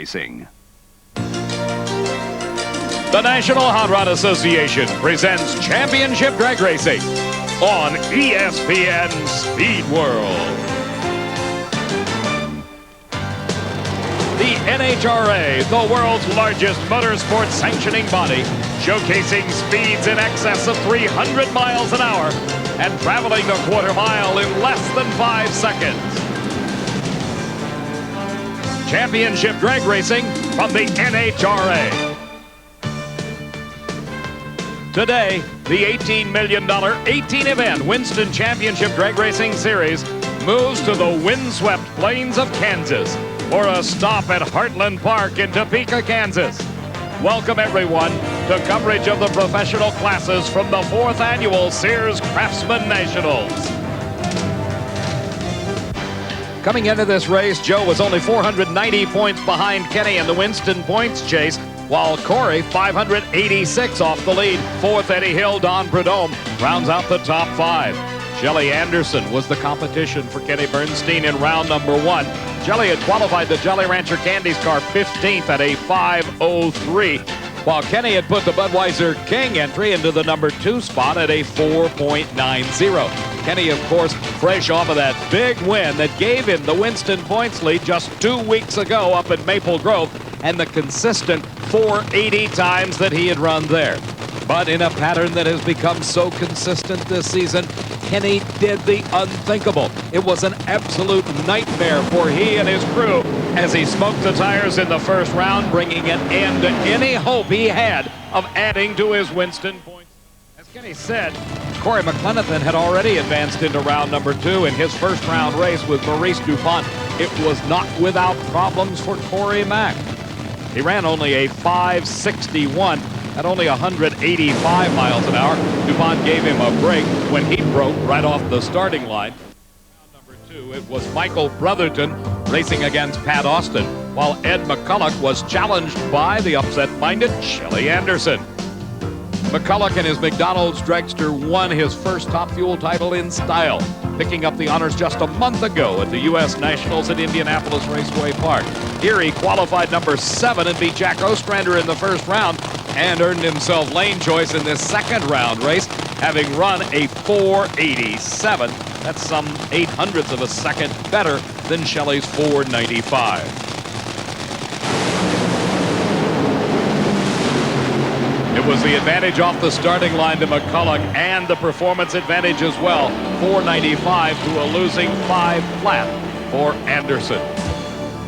racing. The National Hot Rod Association presents Championship Drag Racing on ESPN Speed World. The NHRA, the world's largest motorsport sanctioning body, showcasing speeds in excess of 300 miles an hour and traveling the quarter mile in less than 5 seconds. Championship Drag Racing from the NHRA. Today, the $18 million 18-event Winston Championship Drag Racing Series moves to the windswept plains of Kansas for a stop at Heartland Park in Topeka, Kansas. Welcome, everyone, to coverage of the professional classes from the 4th Annual Sears Craftsman Nationals. Coming into this race, Joe was only 490 points behind Kenny in the Winston points chase, while Corey, 586 off the lead. 4th, Eddie Hill, Don Prudhomme rounds out the top 5. Shelly Anderson was the competition for Kenny Bernstein in round number 1. Shelly had qualified the Jolly Rancher Candies car 15th at a 5:03, while Kenny had put the Budweiser King entry into the number 2 spot at a 4.90. Kenny, of course, fresh off of that big win that gave him the Winston points lead just 2 weeks ago up in Maple Grove, and the consistent 480 times that he had run there. But in a pattern that has become so consistent this season, Kenny did the unthinkable. It was an absolute nightmare for he and his crew as he smoked the tires in the first round, bringing an end to any hope he had of adding to his Winston points. As Kenny said, Corey McLenathan had already advanced into round number 2 in his first round race with Maurice DuPont. It was not without problems for Corey Mack. He ran only a 5:61 at only 185 miles an hour. DuPont gave him a break when he broke right off the starting line. Round number 2, it was Michael Brotherton racing against Pat Austin, while Ed McCulloch was challenged by the upset-minded Shelly Anderson. McCulloch and his McDonald's dragster won his first Top Fuel title in style, picking up the honors just a month ago at the U.S. Nationals at Indianapolis Raceway Park. Here he qualified number 7 and beat Jack Ostrander in the first round and earned himself lane choice in this second round race, having run a 487. That's some 0.08 of a second better than Shelly's 495. It was the advantage off the starting line to McCulloch and the performance advantage as well. 495 to a losing 5 flat for Anderson.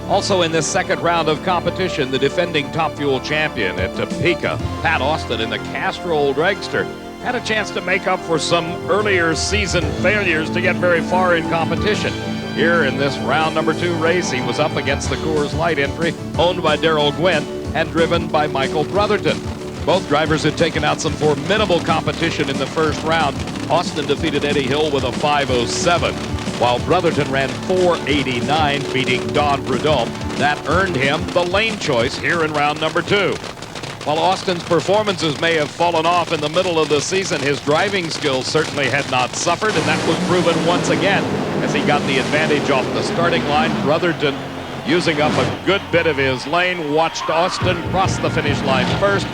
Also in this second round of competition, the defending Top Fuel champion at Topeka, Pat Austin in the Castrol dragster, had a chance to make up for some earlier season failures to get very far in competition. Here in this round number 2 race, he was up against the Coors Light entry owned by Darrell Gwynn and driven by Michael Brotherton. Both drivers had taken out some formidable competition in the first round. Austin defeated Eddie Hill with a 5:07, while Brotherton ran 4:89, beating Don Prudhomme. That earned him the lane choice here in round number 2. While Austin's performances may have fallen off in the middle of the season, his driving skills certainly had not suffered, and that was proven once again as he got the advantage off the starting line. Brotherton, using up a good bit of his lane, watched Austin cross the finish line first.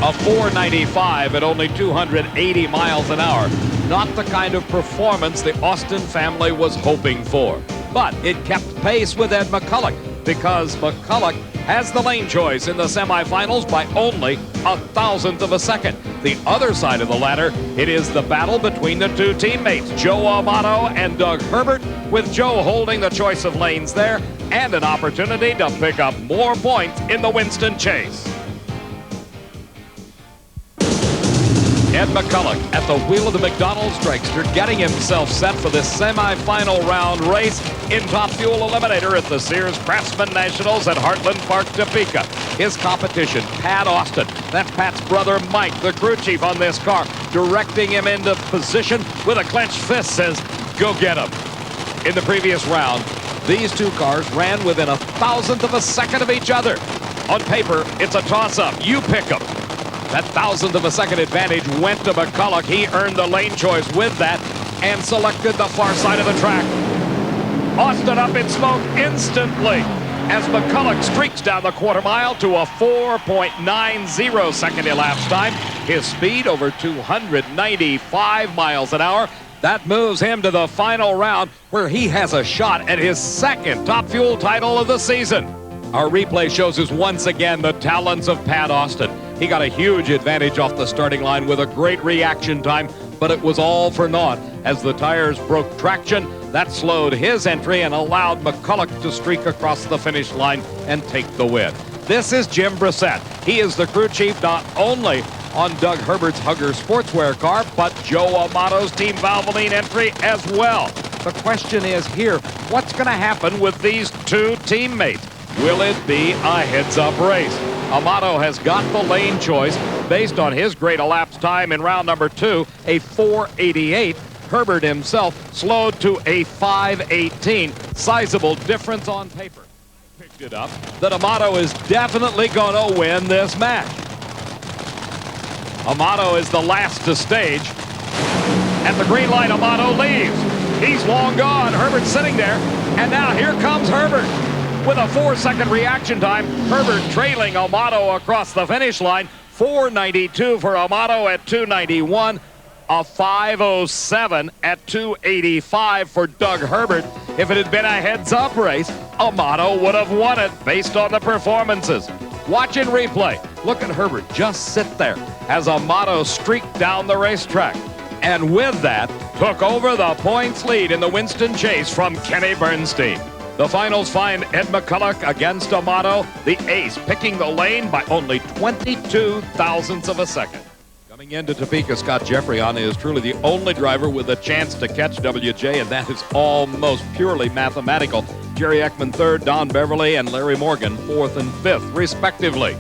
A 495 at only 280 miles an hour. Not the kind of performance the Austin family was hoping for. But it kept pace with Ed McCulloch, because McCulloch has the lane choice in the semifinals by only 1,000th of a second. The other side of the ladder, it is the battle between the 2 teammates, Joe Amato and Doug Herbert, with Joe holding the choice of lanes there and an opportunity to pick up more points in the Winston chase. Ed McCulloch at the wheel of the McDonald's dragster, getting himself set for this semifinal round race in Top Fuel Eliminator at the Sears Craftsman Nationals at Heartland Park, Topeka. His competition, Pat Austin. That's Pat's brother, Mike, the crew chief on this car, directing him into position with a clenched fist, says, go get him. In the previous round, these 2 cars ran within 1,000th of a second of each other. On paper, it's a toss-up. You pick them. That 1,000th of a second advantage went to McCulloch. He earned the lane choice with that and selected the far side of the track. Austin up in smoke instantly. as McCulloch streaks down the quarter mile to a 4.90 second elapsed time. His speed over 295 miles an hour. That moves him to the final round, where he has a shot at his second Top Fuel title of the season. Our replay shows us once again the talents of Pat Austin. He got a huge advantage off the starting line with a great reaction time, but it was all for naught as the tires broke traction. That slowed his entry and allowed McCulloch to streak across the finish line and take the win. This is Jim Brissett. He is the crew chief not only on Doug Herbert's Hugger Sportswear car, but Joe Amato's Team Valvoline entry as well. The question is here, what's going to happen with these two teammates? Will it be a heads-up race? Amato has got the lane choice based on his great elapsed time in round number 2, a 4:88. Herbert himself slowed to a 5:18. Sizable difference on paper. Picked it up that Amato is definitely going to win this match. Amato is the last to stage. At the green light, Amato leaves. He's long gone. Herbert's sitting there. And now here comes Herbert. With a 4-second reaction time, Herbert trailing Amato across the finish line. 4:92 for Amato at 2:91. A 5:07 at 2:85 for Doug Herbert. If it had been a heads-up race, Amato would have won it based on the performances. Watch in replay. Look at Herbert just sit there as Amato streaked down the racetrack. And with that, took over the points lead in the Winston chase from Kenny Bernstein. The finals find Ed McCulloch against Amato, the ace, picking the lane by only 22 thousandths of a second. Coming into Topeka, Scott Jeffreyon is truly the only driver with a chance to catch WJ, and that is almost purely mathematical. Jerry Eckman third, Don Beverly and Larry Morgan fourth and fifth, respectively.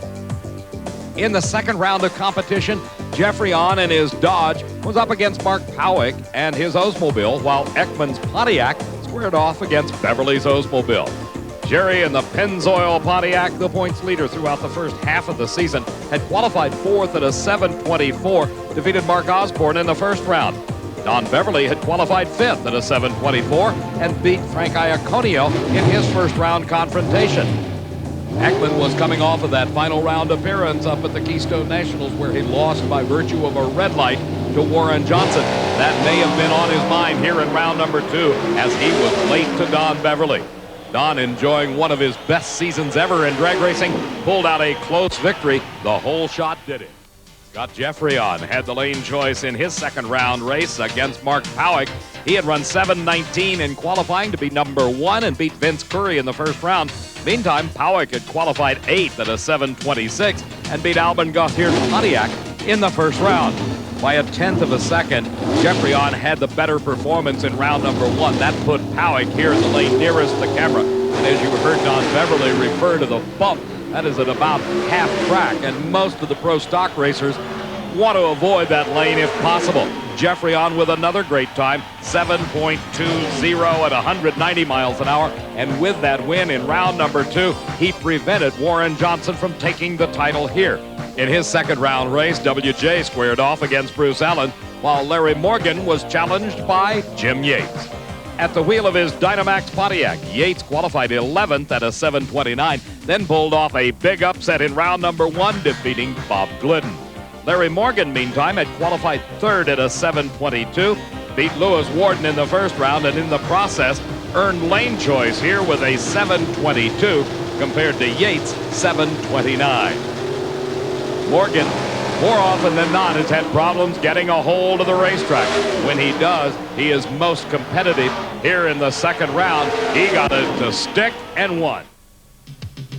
In the second round of competition, Jeffreyon and his Dodge was up against Mark Powick and his Oldsmobile, while Eckman's Pontiac squared off against Beverly's Oldsmobile. Jerry in the Pennzoil Pontiac, the points leader throughout the first half of the season, had qualified fourth at a 7:24, defeated Mark Osborne in the first round. Don Beverly had qualified fifth at a 7:24 and beat Frank Iaconio in his first round confrontation. Eckman was coming off of that final round appearance up at the Keystone Nationals, where he lost by virtue of a red light to Warren Johnson. That may have been on his mind here in round number 2, as he was late to Don Beverly. Don, enjoying one of his best seasons ever in drag racing, pulled out a close victory. The whole shot did it. Scott Jeffreyon had the lane choice in his second round race against Mark Powick. He had run 7:19 in qualifying to be number 1 and beat Vince Curry in the first round. Meantime, Powick had qualified 8th at a 7:26 and beat Alban Gauthier's Pontiac in the first round. By a 1/10 of a second, Jeffreyon had the better performance in round number 1. That put Powick here in the lane nearest the camera. And as you heard Don Beverly refer to the bump, that is at about half track, and most of the pro stock racers want to avoid that lane if possible. Jeffreyon with another great time, 7.20 at 190 miles an hour, and with that win in round number 2, he prevented Warren Johnson from taking the title here. In his second round race, WJ squared off against Bruce Allen, while Larry Morgan was challenged by Jim Yates. At the wheel of his Dynamax Pontiac, Yates qualified 11th at a 7:29, then pulled off a big upset in round number 1, defeating Bob Glidden. Larry Morgan, meantime, had qualified 3rd at a 7:22, beat Lewis Warden in the first round, and in the process earned lane choice here with a 7:22 compared to Yates' 7:29. Morgan, more often than not, has had problems getting a hold of the racetrack. When he does, he is most competitive. Here in the second round, he got it to stick and won.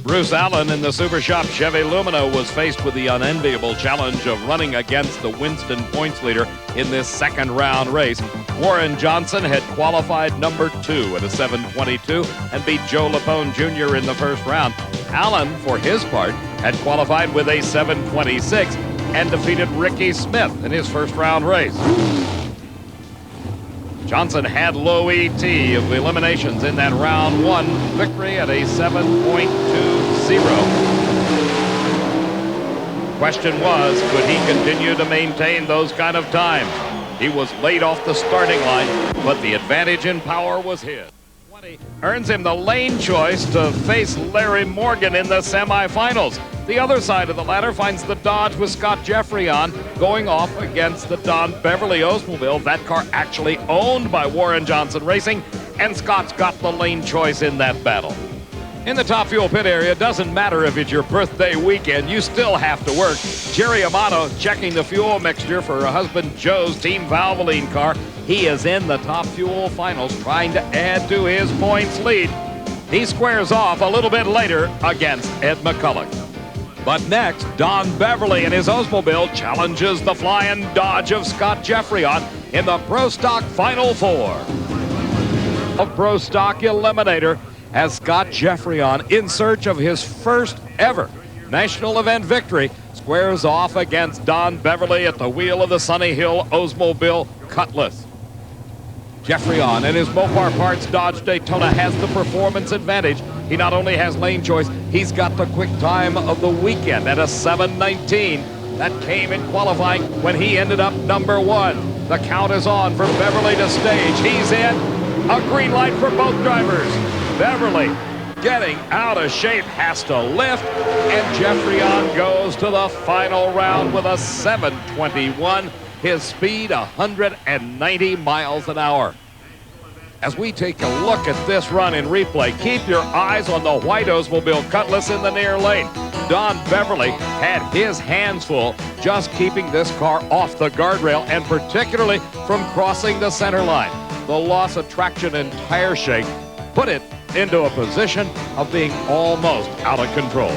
Bruce Allen in the Super Shop Chevy Lumina was faced with the unenviable challenge of running against the Winston points leader in this second round race. Warren Johnson had qualified number 2 at a 7:22 and beat Joe Lapone Jr. in the first round. Allen, for his part, had qualified with a 7:26 and defeated Ricky Smith in his first round race. Johnson had low ET of eliminations in that round 1 victory at a 7.20. Question was, could he continue to maintain those kind of times? He was late off the starting line, but the advantage in power was his. earns him the lane choice to face Larry Morgan in the semifinals. The other side of the ladder finds the Dodge with Scott Jeffrey on, going off against the Don Beverly Oldsmobile. That car actually owned by Warren Johnson Racing, and Scott's got the lane choice in that battle. In the Top Fuel pit area, doesn't matter if it's your birthday weekend, you still have to work. Jerry Amato checking the fuel mixture for her husband Joe's Team Valvoline car. He is in the Top Fuel finals, trying to add to his points lead. He squares off a little bit later against Ed McCulloch. But next, Don Beverly and his Oldsmobile challenges the flying Dodge of Scott Jeffrey on in the Pro Stock Final Four. A Pro Stock Eliminator has Scott Jeffrey on in search of his first ever national event victory, squares off against Don Beverly at the wheel of the Sunny Hill Oldsmobile Cutlass. Jeffrey on in his Mopar Parts Dodge Daytona has the performance advantage. He not only has lane choice, he's got the quick time of the weekend at a 7:19. That came in qualifying when he ended up number one. The count is on for Beverly to stage. He's in. A green light for both drivers. Beverly, getting out of shape, has to lift, and Jeffrey on goes to the final round with a 7:21. His speed 190 miles an hour. As we take a look at this run in replay, keep your eyes on the white Oldsmobile Cutlass in the near lane. Don Beverly had his hands full just keeping this car off the guardrail and particularly from crossing the center line. The loss of traction and tire shake put it into a position of being almost out of control.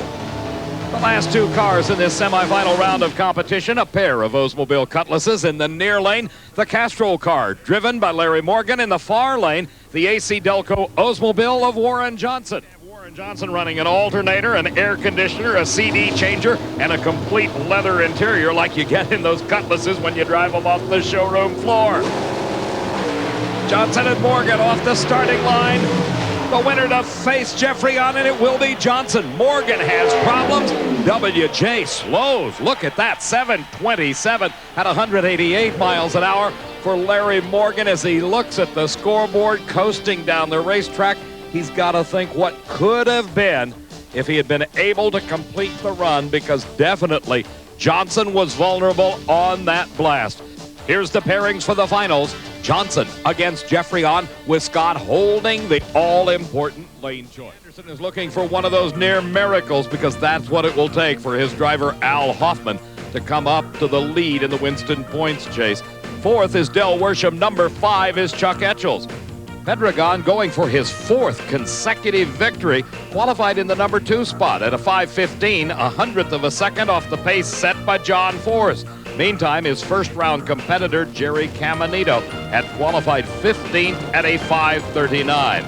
The last two cars in this semifinal round of competition, a pair of Oldsmobile Cutlasses in the near lane, the Castrol car driven by Larry Morgan. In the far lane, the AC Delco Oldsmobile of Warren Johnson. Warren Johnson running an alternator, an air conditioner, a CD changer, and a complete leather interior like you get in those Cutlasses when you drive them off the showroom floor. Johnson and Morgan off the starting line. The winner to face Jeffrey on, and it will be Johnson. Morgan has problems. WJ slows. Look at that, 7:27 at 188 miles an hour for Larry Morgan as he looks at the scoreboard coasting down the racetrack. He's got to think what could have been if he had been able to complete the run, because definitely Johnson was vulnerable on that blast. Here's the pairings for the finals. Johnson against Jeffrey on, with Scott holding the all-important lane choice. Anderson is looking for one of those near miracles, because that's what it will take for his driver Al Hoffman to come up to the lead in the Winston points chase. Fourth is Del Worsham. Number 5 is Chuck Etchells. Pedregon, going for his 4th consecutive victory, qualified in the number 2 spot at a 5:15, a 100th of a second off the pace set by John Force. Meantime, his first-round competitor, Jerry CAMINITO, had qualified 15th at a 5:39.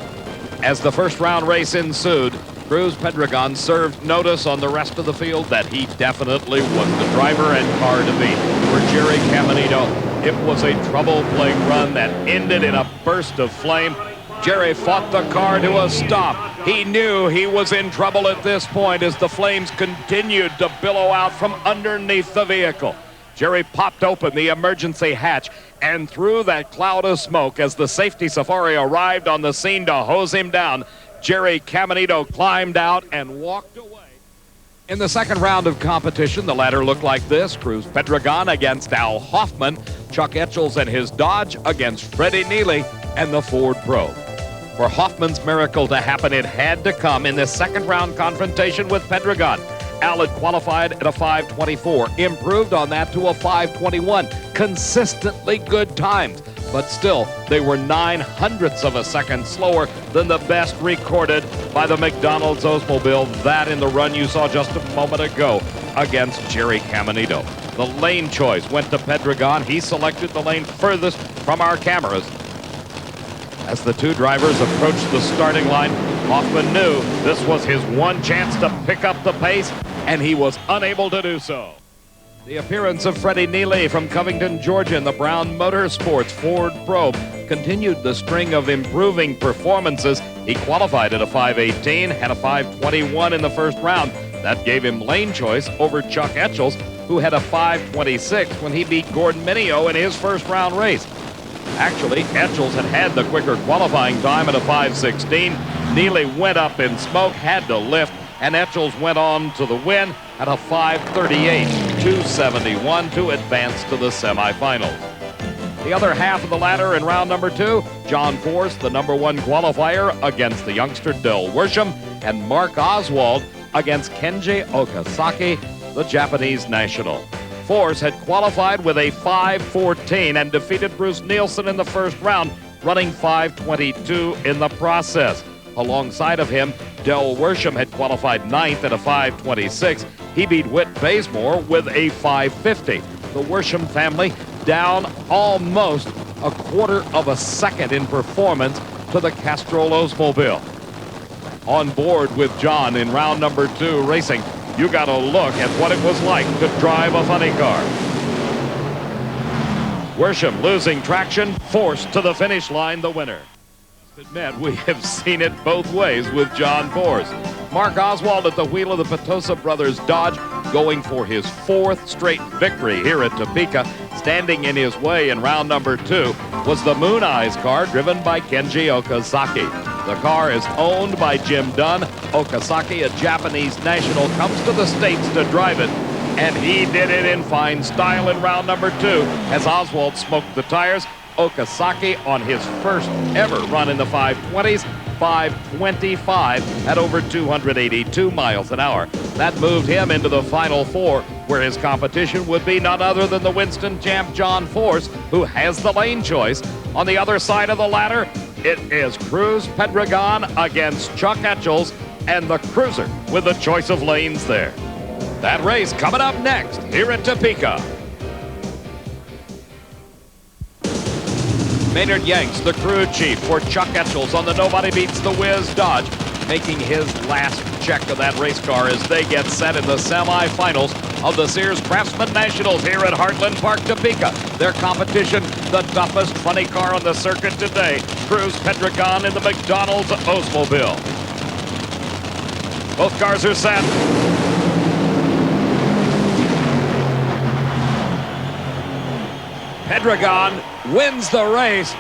As the first-round race ensued, Cruz Pedregon served notice on the rest of the field that he definitely was the driver and car to beat. For Jerry CAMINITO, it was a trouble-plagued run that ended in a burst of flame. Jerry fought the car to a stop. He knew he was in trouble at this point as the flames continued to billow out from underneath the vehicle. Jerry popped open the emergency hatch, and through that cloud of smoke, as the safety safari arrived on the scene to hose him down, Jerry CAMINITO climbed out and walked away. In the second round of competition, the ladder looked like this. Cruz Pedregon against Al Hoffman, Chuck Etchells and his Dodge against Freddie Neely and the Ford Probe. For Hoffman's miracle to happen, it had to come in this second round confrontation with Pedregon. Al had qualified at a 5:24, improved on that to a 5:21. Consistently good times, but still, they were 9/100ths of a second slower than the best recorded by the McDonald's Oldsmobile. That in the run you saw just a moment ago against Jerry CAMINITO. The lane choice went to Pedregon. He selected the lane furthest from our cameras. As the two drivers approached the starting line, Hoffman knew this was his one chance to pick up the pace, and he was unable to do so. The appearance of Freddie Neely from Covington, Georgia in the Brown Motorsports Ford Probe continued the string of improving performances. He qualified at a 5:18, had a 5:21 in the first round. That gave him lane choice over Chuck Etchells, who had a 5:26 when he beat Gordon Mineo in his first round race. Actually, ETCHELLS had the quicker qualifying time at a 5:16. NEELY went up in smoke, had to lift, and ETCHELLS went on to the win at a 5:38, 2:71 to advance to the semifinals. The other half of the ladder in round number 2, John Force, the number 1 qualifier, against the youngster Del Worsham, and Mark Oswald against Kenji Okazaki, the Japanese national. Force had qualified with a 5:14 and defeated Bruce Nielsen in the first round, running 5:22 in the process. Alongside of him, Del Worsham had qualified 9th at a 5:26. He beat Whit Bazemore with a 5:50. The Worsham family down almost a quarter of a second in performance to the Castrol Oldsmobile. On board with John in round number 2 racing, you got to look at what it was like to drive a funny car. Worsham losing traction, forced to the finish line, the winner. Admit, we have seen it both ways with John Force. Mark Oswald at the wheel of the Petosa Brothers Dodge, going for his 4th straight victory here at Topeka. Standing in his way in round number 2 was the Moon Eyes car driven by Kenji Okazaki. The car is owned by Jim Dunn. Okazaki, a Japanese national, comes to the States to drive it, and he did it in fine style in round number 2 as Oswald smoked the tires. Okazaki on his first ever run in the 520s, 5:25 at over 282 miles an hour. That moved him into the final 4, where his competition would be none other than the Winston champ John Force, who has the lane choice. On the other side of the ladder, it is Cruz Pedregon against Chuck ETCHELLS, and the Cruiser with the choice of lanes there. That race coming up next here at Topeka. Maynard Yanks, the crew chief for Chuck ETCHELLS on the Nobody Beats the Whiz Dodge, making his last check of that race car as they get set in the semifinals of the Sears Craftsman Nationals here at Heartland Park, Topeka. Their competition, the toughest funny car on the circuit today, Cruz Pedregon in the McDonald's Oldsmobile. Both cars are set. Pedregon wins the race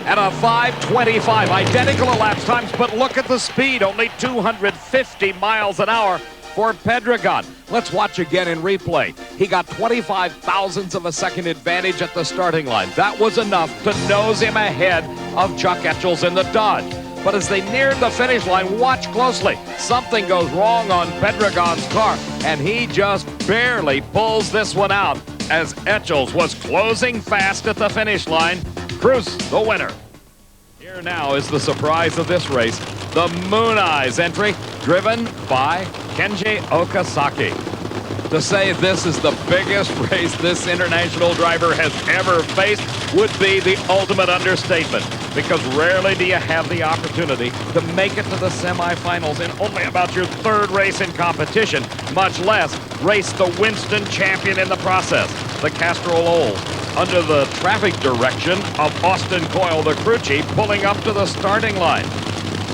at a 5:25. Identical elapsed times, but look at the speed. Only 250 miles an hour for Pedregon. Let's watch again in replay. He got 25 thousandths of a second advantage at the starting line. That was enough to nose him ahead of Chuck ETCHELLS in the Dodge. But as they neared the finish line, watch closely. Something goes wrong on Pedregon's car, and he just barely pulls this one out as ETCHELLS was closing fast at the finish line. Cruz, the winner. Here now is the surprise of this race, the Moon Eyes entry, driven by Kenji Okazaki. To say this is the biggest race this international driver has ever faced would be the ultimate understatement, because rarely do you have the opportunity to make it to the semifinals in only about your 3rd race in competition, much less race the Winston champion in the process. The Castrol Olds, under the traffic direction of Austin Coyle, the crew chief, pulling up to the starting line.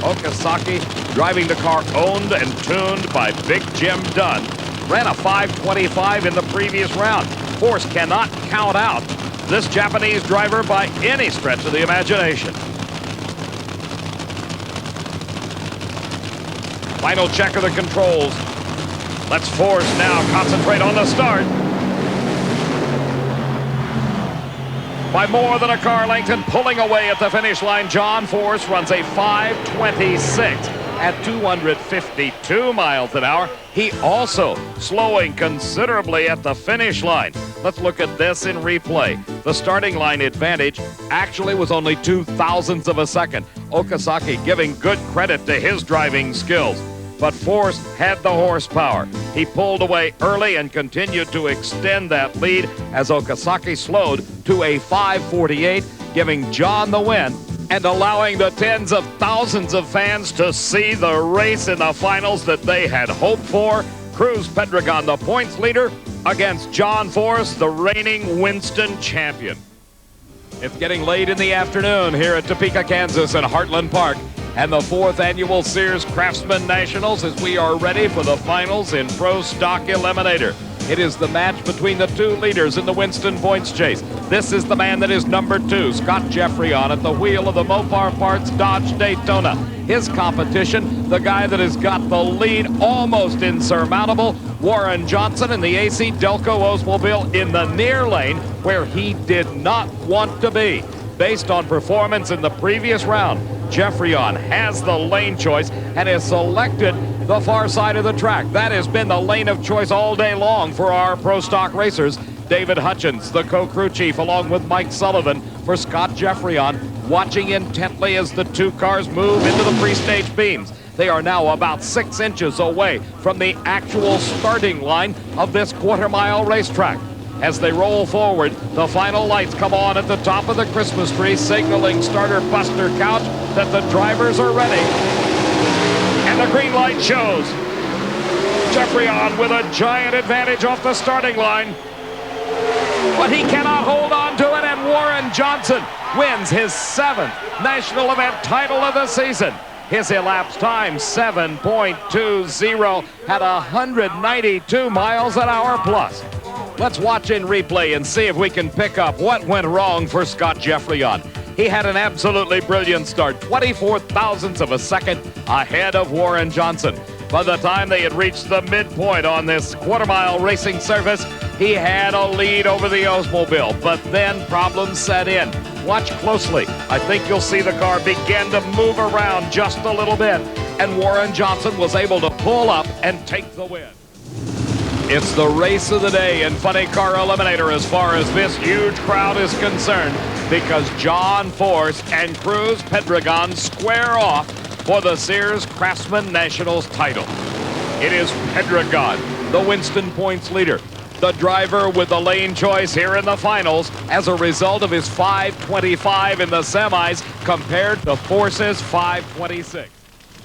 Okazaki driving the car owned and tuned by Big Jim Dunn. Ran a 5:25 in the previous round. Force cannot count out this Japanese driver by any stretch of the imagination. Final check of the controls. Let's Force now concentrate on the start. By more than a car length and pulling away at the finish line, John Force runs a 5:26 at 252 miles an hour. He also slowing considerably at the finish line. Let's look at this in replay. The starting line advantage actually was only 2 thousandths of a second. Okazaki giving good credit to his driving skills. But Force had the horsepower. He pulled away early and continued to extend that lead as Okazaki slowed to a 5:48, giving John the win and allowing the tens of thousands of fans to see the race in the finals that they had hoped for. Cruz Pedregon, the points leader, against John Force, the reigning Winston champion. It's getting late in the afternoon here at Topeka, Kansas and Heartland Park, and the 4th annual Sears Craftsman Nationals as we are ready for the finals in Pro Stock Eliminator. It is the match between the two leaders in the Winston points chase. This is the man that is number 2, Scott Jeffrey, on at the wheel of the Mopar Parts Dodge Daytona. His competition, the guy that has got the lead almost insurmountable, Warren Johnson in the AC Delco Oldsmobile in the near lane where he did not want to be. Based on performance in the previous round, Jeffreyon has the lane choice and has selected the far side of the track. That has been the lane of choice all day long for our pro stock racers. David Hutchins, the co-crew chief, along with Mike Sullivan for Scott Jeffreyon, watching intently as the two cars move into the pre-stage beams. They are now about 6 inches away from the actual starting line of this quarter-mile racetrack. As they roll forward, the final lights come on at the top of the Christmas tree, signaling starter Buster Couch that the drivers are ready. And the green light shows. Jeffreyon with a giant advantage off the starting line. But he cannot hold on to it, and Warren Johnson wins his 7th national event title of the season. His elapsed time, 7.20 at 192 miles an hour plus. Let's watch in replay and see if we can pick up what went wrong for Scott Jeffreyon. He had an absolutely brilliant start, 24 thousandths of a second ahead of Warren Johnson. By the time they had reached the midpoint on this quarter-mile racing surface, he had a lead over the Oldsmobile, but then problems set in. Watch closely. I think you'll see the car begin to move around just a little bit, and Warren Johnson was able to pull up and take the win. It's the race of the day in Funny Car Eliminator as far as this huge crowd is concerned, because John Force and Cruz Pedregon square off for the Sears Craftsman Nationals title. It is Pedregon, the Winston points leader, the driver with the lane choice here in the finals as a result of his 5:25 in the semis compared to Force's 5:26.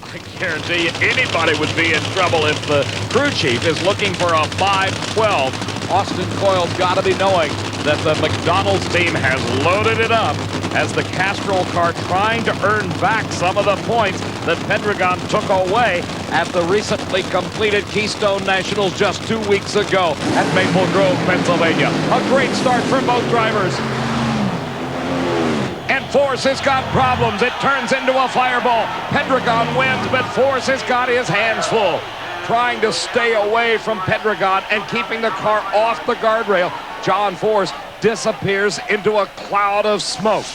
I guarantee you anybody would be in trouble if the crew chief is looking for a 5:12. Austin Coyle's got to be knowing that the McDonald's team has loaded it up as the Castrol car trying to earn back some of the points that Pedregon took away at the recently completed Keystone Nationals just 2 weeks ago at Maple Grove, Pennsylvania. A great start for both drivers. And Force has got problems. It turns into a fireball. Pedregon wins, but Force has got his hands full, trying to stay away from Pedregon and keeping the car off the guardrail. John Force disappears into a cloud of smoke.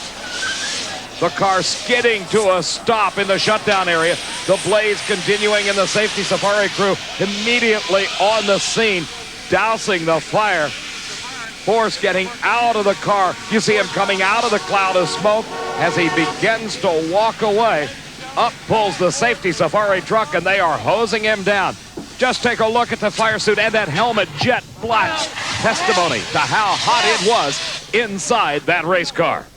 The car skidding to a stop in the shutdown area. The blaze continuing, and the safety safari crew immediately on the scene, dousing the fire. Force getting out of the car. You see him coming out of the cloud of smoke as he begins to walk away. Up pulls the safety safari truck, and they are hosing him down. Just take a look at the fire suit and that helmet, jet black. Testimony to how hot it was inside that race car.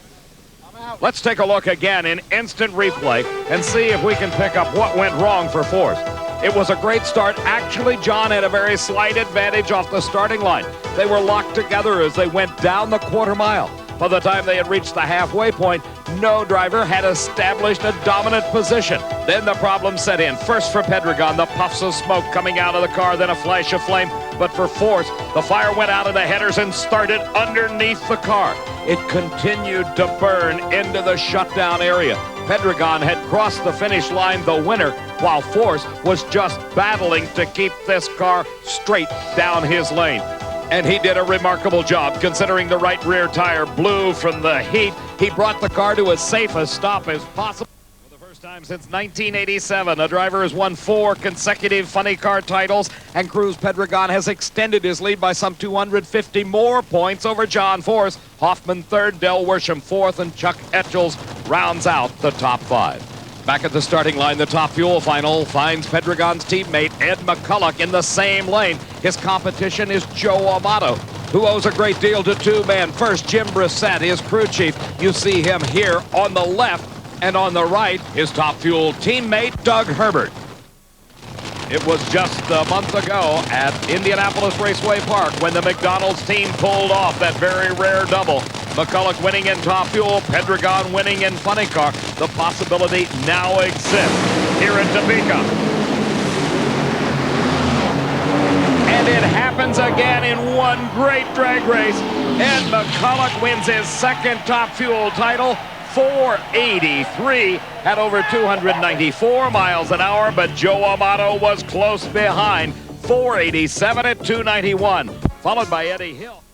Let's take a look again in instant replay and see if we can pick up what went wrong for Force. It was a great start. Actually, John had a very slight advantage off the starting line. They were locked together as they went down the quarter mile. By the time they had reached the halfway point, no driver had established a dominant position. Then the problem set in. First for Pedregon, the puffs of smoke coming out of the car, then a flash of flame. But for Force, the fire went out of the headers and started underneath the car. It continued to burn into the shutdown area. Pedregon had crossed the finish line the winner, while Force was just battling to keep this car straight down his lane. And he did a remarkable job, considering the right rear tire blew from the heat. He brought the car to as safe a stop as possible. For the first time since 1987, a driver has won 4 consecutive funny car titles, and Cruz Pedregon has extended his lead by some 250 more points over John Force. Hoffman 3rd, Del Worsham 4th, and Chuck ETCHELLS rounds out the top 5. Back at the starting line, the Top Fuel final finds Pedregon's teammate Ed McCulloch in the same lane. His competition is Joe Amato, who owes a great deal to 2 men. First, Jim Brissett, his crew chief. You see him here on the left, and on the right, his Top Fuel teammate, Doug Herbert. It was just a month ago at Indianapolis Raceway Park when the McDonald's team pulled off that very rare double. McCulloch winning in Top Fuel, Pedregon winning in Funny Car. The possibility now exists here in Topeka. And it happens again. began in one great drag race. Ed McCulloch wins his second Top Fuel title, 483 at over 294 miles an hour, but Joe Amato was close behind, 487 at 291, followed by Eddie Hill.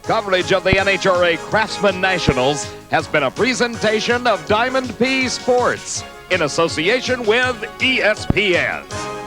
Coverage of the NHRA Craftsman Nationals has been a presentation of Diamond P Sports in association with ESPN.